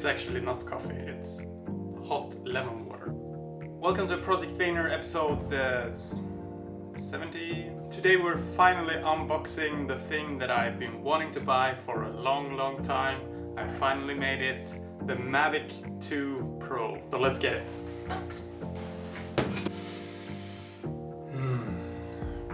It's actually not coffee, it's hot lemon water. Welcome to Project Vayner episode 70. Today we're finally unboxing the thing that I've been wanting to buy for a long time. I finally made it, the Mavic 2 Pro. So let's get it.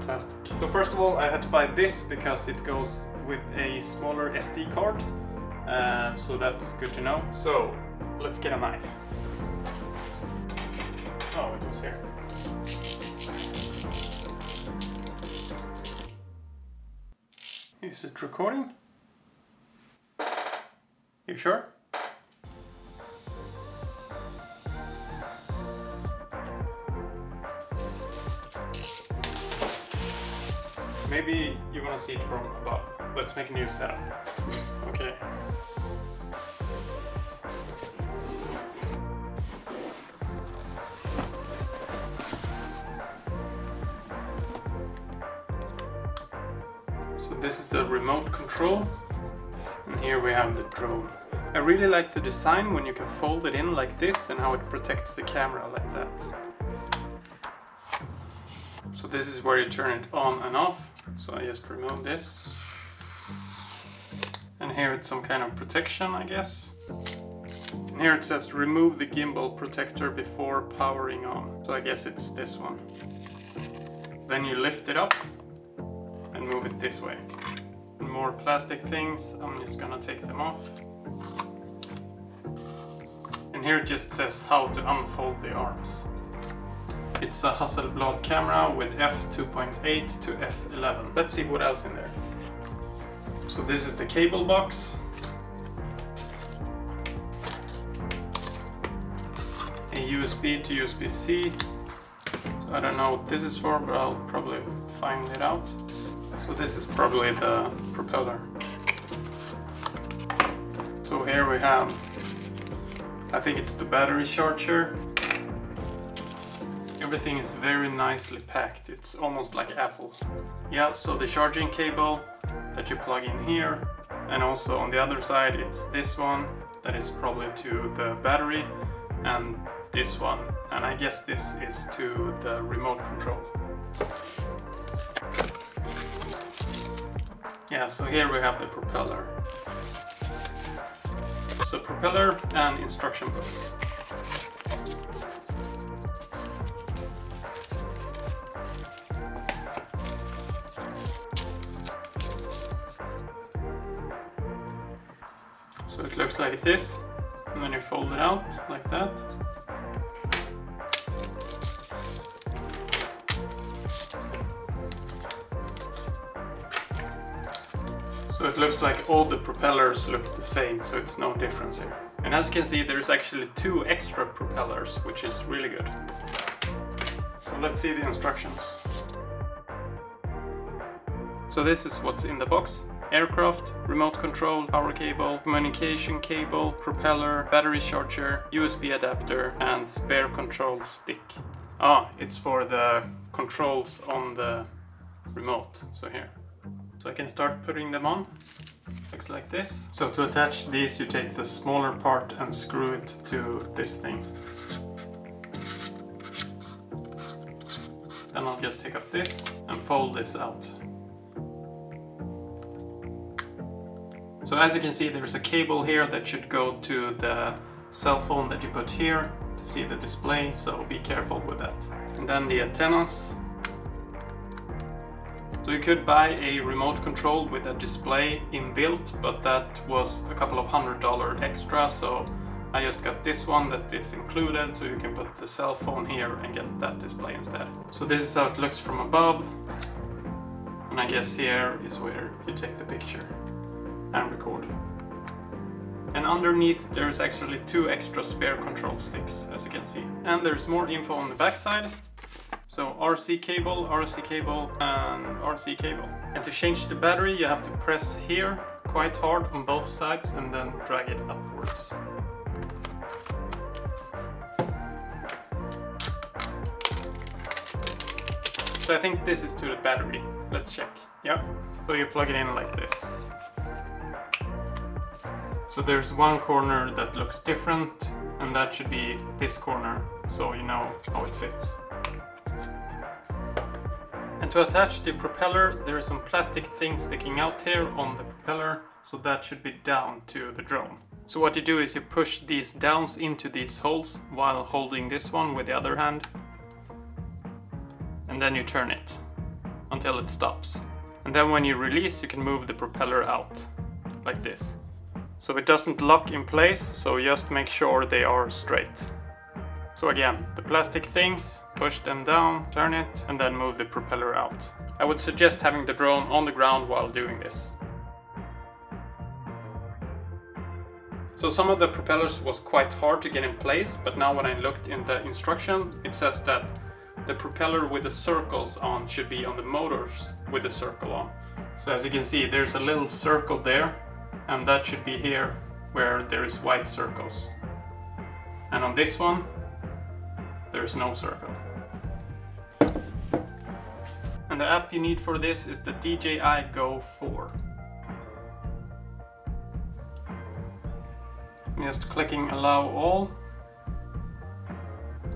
Plastic. So first of all, I had to buy this because it goes with a smaller SD card. So that's good to know. So let's get a knife. Oh, it was here. Is it recording? You sure? Maybe you want to see it from above. Let's make a new setup. Okay. So this is the remote control, and here we have the drone. I really like the design when you can fold it in like this and how it protects the camera like that. So this is where you turn it on and off. So I just remove this. And here it's some kind of protection, I guess. And here it says remove the gimbal protector before powering on. So I guess it's this one. Then you lift it up and move it this way. And more plastic things, I'm just gonna take them off. And here it just says how to unfold the arms. It's a Hasselblad camera with f2.8 to f11. Let's see what else in there. So this is the cable box. A USB to USB-C. So I don't know what this is for, but I'll probably find it out. So this is probably the propeller. So here we have, I think it's the battery charger. Everything is very nicely packed. It's almost like Apple. Yeah, so the charging cable that you plug in here, and also on the other side it's this one that is probably to the battery, and this one, and I guess this is to the remote control. Yeah, so here we have the propeller. So propeller and instruction books. So it looks like this, and then you fold it out like that. So it looks like all the propellers look the same, so it's no difference here. And as you can see, there's actually 2 extra propellers, which is really good. So let's see the instructions. So this is what's in the box. Aircraft, remote control, power cable, communication cable, propeller, battery charger, USB adapter, and spare control stick. Ah, it's for the controls on the remote, so here. So I can start putting them on. Looks like this. So to attach these, you take the smaller part and screw it to this thing. Then I'll just take off this and fold this out. So as you can see, there's a cable here that should go to the cell phone that you put here to see the display, so be careful with that. And then the antennas. So you could buy a remote control with a display inbuilt, but that was a couple of $100 extra, so I just got this one that is included, so you can put the cell phone here and get that display instead. So this is how it looks from above, and I guess here is where you take the picture and record. And underneath there's actually 2 extra spare control sticks, as you can see. And there's more info on the back side. So RC cable, and RC cable. And to change the battery you have to press here quite hard on both sides and then drag it upwards. So I think this is to the battery. Let's check. Yeah. So you plug it in like this. So there's one corner that looks different, and that should be this corner, so you know how it fits. And to attach the propeller, there are some plastic things sticking out here on the propeller, so that should be down to the drone. So what you do is you push these downs into these holes while holding this one with the other hand, and then you turn it until it stops. And then when you release, you can move the propeller out like this. So it doesn't lock in place, so just make sure they are straight. So again, the plastic things, push them down, turn it, and then move the propeller out. I would suggest having the drone on the ground while doing this. So some of the propellers was quite hard to get in place, but now when I looked in the instruction, it says that the propeller with the circles on should be on the motors with the circle on. So as you can see, there's a little circle there, and that should be here where there is white circles. And on this one, there's no circle. And the app you need for this is the DJI Go 4. I'm just clicking allow all,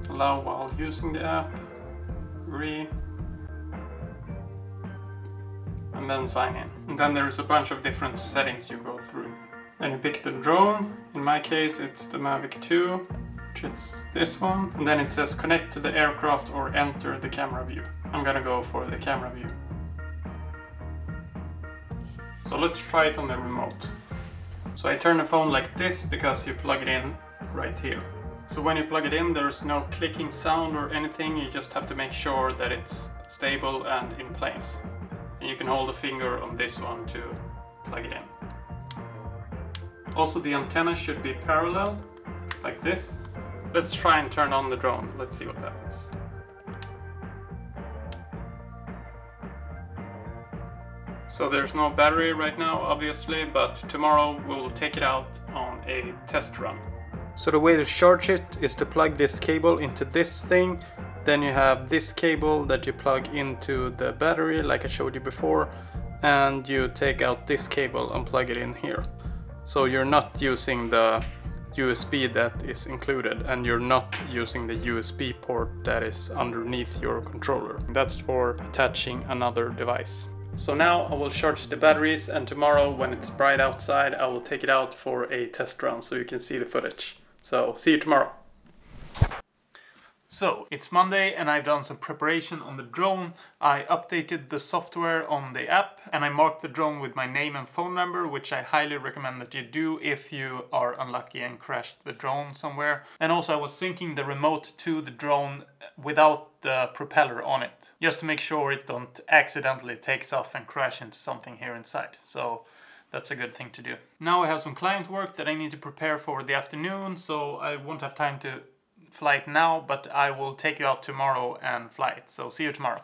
allow while using the app, agree, and then sign in. And then there is a bunch of different settings you go through. Then you pick the drone. In my case it's the Mavic 2. Which is this one, and then it says connect to the aircraft or enter the camera view. I'm gonna go for the camera view. So let's try it on the remote. So I turn the phone like this because you plug it in right here. So when you plug it in, there's no clicking sound or anything, you just have to make sure that it's stable and in place. And you can hold a finger on this one to plug it in. Also the antenna should be parallel, like this. Let's try and turn on the drone. Let's see what happens. So there's no battery right now, obviously, but tomorrow we will take it out on a test run. So the way to charge it is to plug this cable into this thing. Then you have this cable that you plug into the battery, like I showed you before, and you take out this cable and plug it in here. So you're not using the USB that is included, and you're not using the USB port that is underneath your controller. That's for attaching another device. So now I will charge the batteries, and tomorrow when it's bright outside I will take it out for a test run so you can see the footage. So see you tomorrow. So it's Monday and I've done some preparation on the drone. I updated the software on the app and I marked the drone with my name and phone number, which I highly recommend that you do if you are unlucky and crashed the drone somewhere. And also I was syncing the remote to the drone without the propeller on it, just to make sure it don't accidentally takes off and crash into something here inside. So that's a good thing to do. Now I have some client work that I need to prepare for the afternoon, so I won't have time to fly it now, but I will take you out tomorrow and fly it. So see you tomorrow.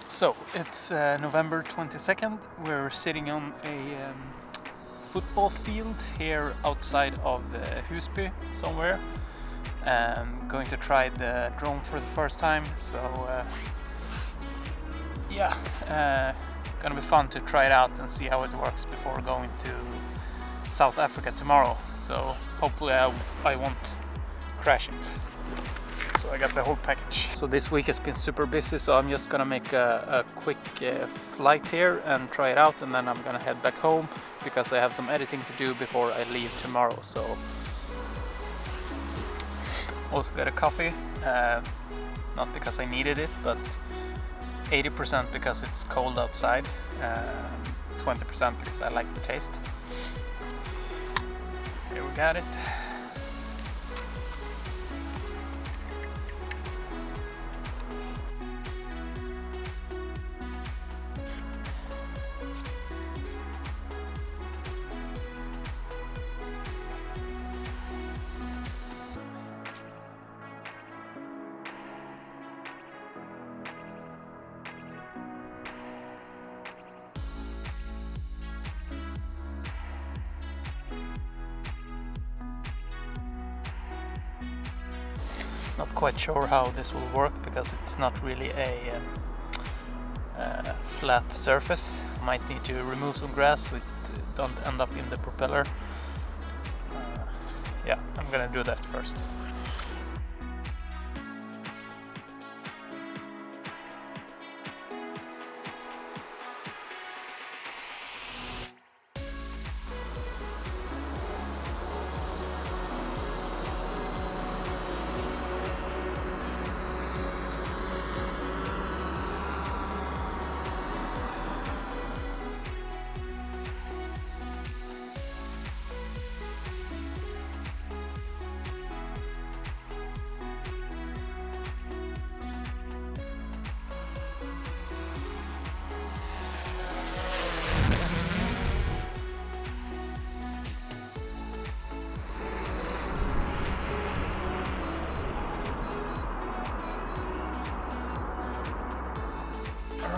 So it's November 22nd. We're sitting on a football field here outside of Husby somewhere. Going to try the drone for the first time, so yeah, gonna be fun to try it out and see how it works before going to South Africa tomorrow. So hopefully I won't crash it. So I got the whole package. So this week has been super busy, so I'm just gonna make a quick flight here and try it out, and then I'm gonna head back home because I have some editing to do before I leave tomorrow. So also got a coffee, not because I needed it, but 80% because it's cold outside, 20% because I like the taste. Here we got it. Not quite sure how this will work because it's not really a flat surface. Might need to remove some grass with don't end up in the propeller. Yeah, I'm gonna do that first.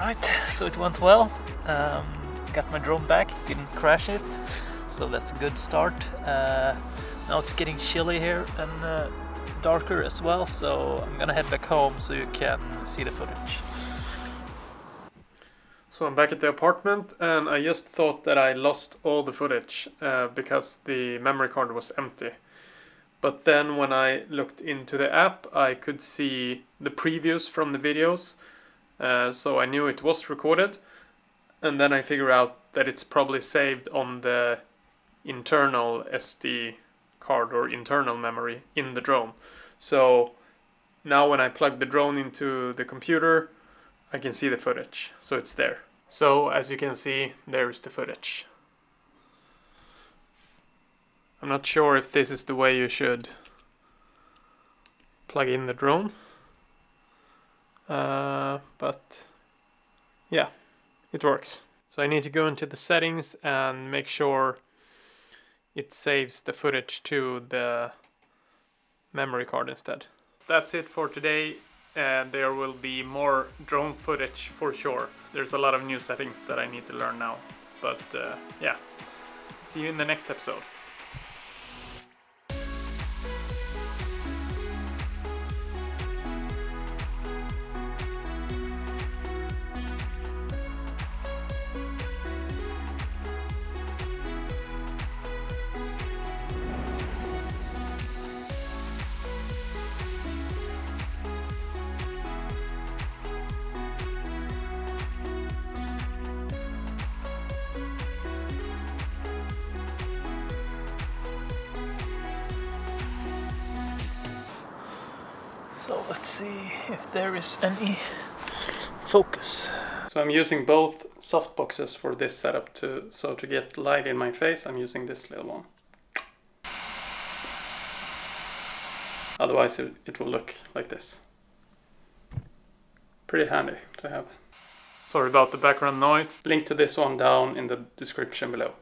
Alright, so it went well. Got my drone back, didn't crash it, so that's a good start. Now it's getting chilly here and darker as well, so I'm gonna head back home so you can see the footage. So I'm back at the apartment and I just thought that I lost all the footage because the memory card was empty. But then when I looked into the app I could see the previews from the videos. So I knew it was recorded, and then I figured out that it's probably saved on the internal SD card or internal memory in the drone. So now when I plug the drone into the computer, I can see the footage, so it's there. So as you can see, there's the footage. I'm not sure if this is the way you should plug in the drone. But yeah, it works. So I need to go into the settings and make sure it saves the footage to the memory card instead. That's it for today. There will be more drone footage for sure. There's a lot of new settings that I need to learn now. But yeah, see you in the next episode. So let's see if there is any focus. So I'm using both softboxes for this setup so to get light in my face I'm using this little one. Otherwise it will look like this. Pretty handy to have. Sorry about the background noise. Link to this one down in the description below.